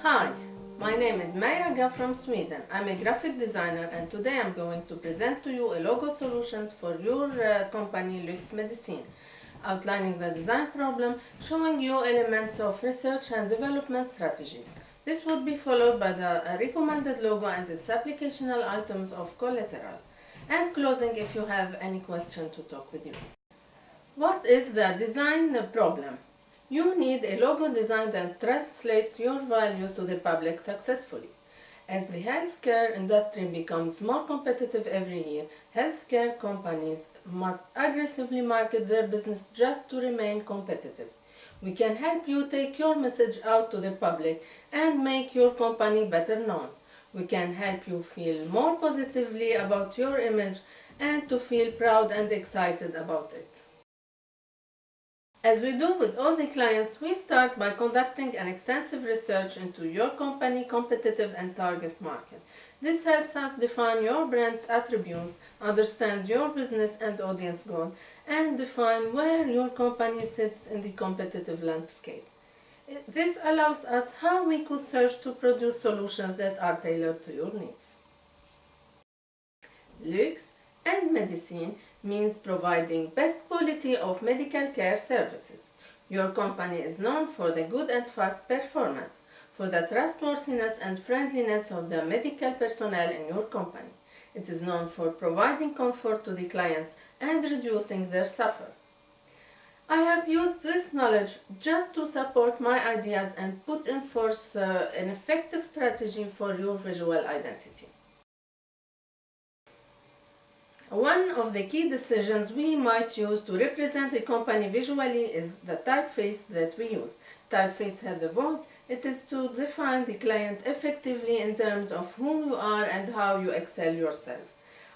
Hi, my name is Maya Aga from Sweden. I'm a graphic designer and today I'm going to present to you a logo solutions for your company Lux Medicine, outlining the design problem, showing you elements of research and development strategies. This would be followed by the recommended logo and its applicational items of collateral, and closing if you have any question to talk with you. What is the design problem? You need a logo design that translates your values to the public successfully. As the healthcare industry becomes more competitive every year, healthcare companies must aggressively market their business just to remain competitive. We can help you take your message out to the public and make your company better known. We can help you feel more positively about your image and to feel proud and excited about it. As we do with all the clients, we start by conducting an extensive research into your company, competitive and target market. This helps us define your brand's attributes, understand your business and audience goal, and define where your company sits in the competitive landscape. This allows us how we could search to produce solutions that are tailored to your needs. Lux and medicine means providing best quality of medical care services. Your company is known for the good and fast performance, for the trustworthiness and friendliness of the medical personnel in your company. It is known for providing comfort to the clients and reducing their suffer. I have used this knowledge just to support my ideas and put in force an effective strategy for your visual identity. One of the key decisions we might use to represent the company visually is the typeface that we use. Typeface has the voice. It is to define the client effectively in terms of who you are and how you excel yourself.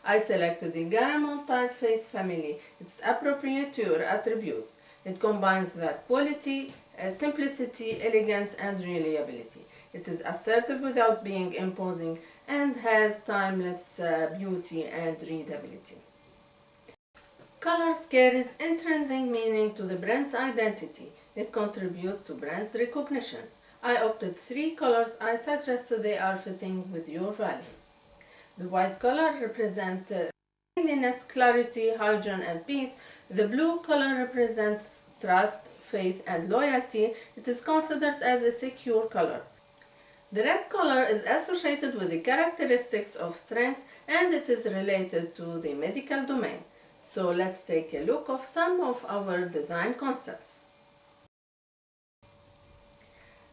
I selected the Garamond typeface family. It's appropriate to your attributes. It combines the quality, simplicity, elegance, and reliability. It is assertive without being imposing and has timeless beauty and readability. Colors carries intrinsic meaning to the brand's identity. It contributes to brand recognition. I opted 3 colors I suggest so they are fitting with your values. The white color represents cleanliness, clarity, hygiene, and peace. The blue color represents trust, faith, and loyalty. It is considered as a secure color. The red color is associated with the characteristics of strength and it is related to the medical domain. So let's take a look at some of our design concepts.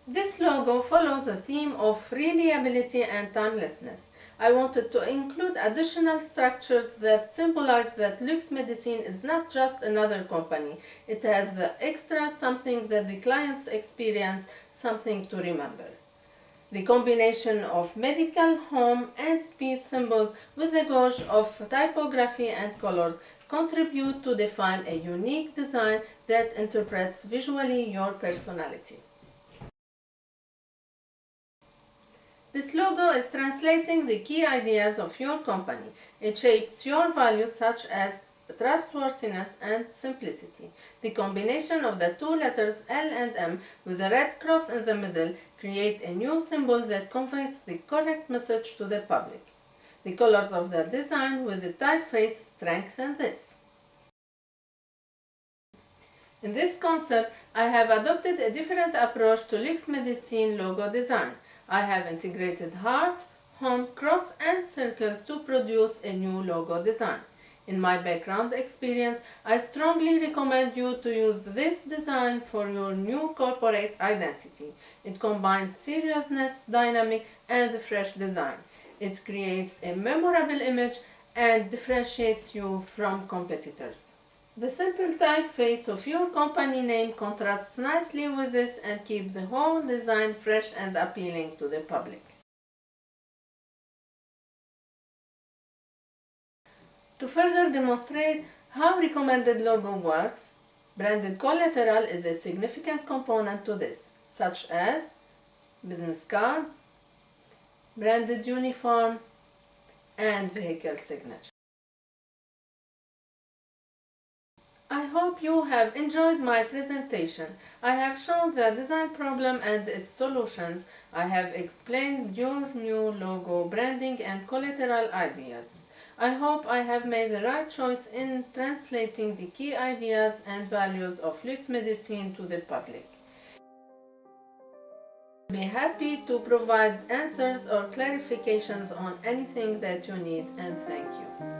This logo follows a theme of reliability and timelessness. I wanted to include additional structures that symbolize that Lux Medicine is not just another company. It has the extra something that the clients experience, something to remember. The combination of medical, home, and speed symbols with the gauge of typography and colors contribute to define a unique design that interprets visually your personality. This logo is translating the key ideas of your company. It shapes your values such as trustworthiness and simplicity. The combination of the 2 letters L and M with a red cross in the middle create a new symbol that conveys the correct message to the public. The colors of the design with the typeface strengthen this. In this concept, I have adopted a different approach to Lux Medicine logo design. I have integrated heart, home, cross and circles to produce a new logo design. In my background experience, I strongly recommend you to use this design for your new corporate identity. It combines seriousness, dynamic, and fresh design. It creates a memorable image and differentiates you from competitors. The simple typeface of your company name contrasts nicely with this and keeps the whole design fresh and appealing to the public. To further demonstrate how recommended logo works, branded collateral is a significant component to this, such as business card, branded uniform, and vehicle signature. I hope you have enjoyed my presentation. I have shown the design problem and its solutions. I have explained your new logo, branding and collateral ideas. I hope I have made the right choice in translating the key ideas and values of Lux Medicine to the public. Be happy to provide answers or clarifications on anything that you need, and thank you.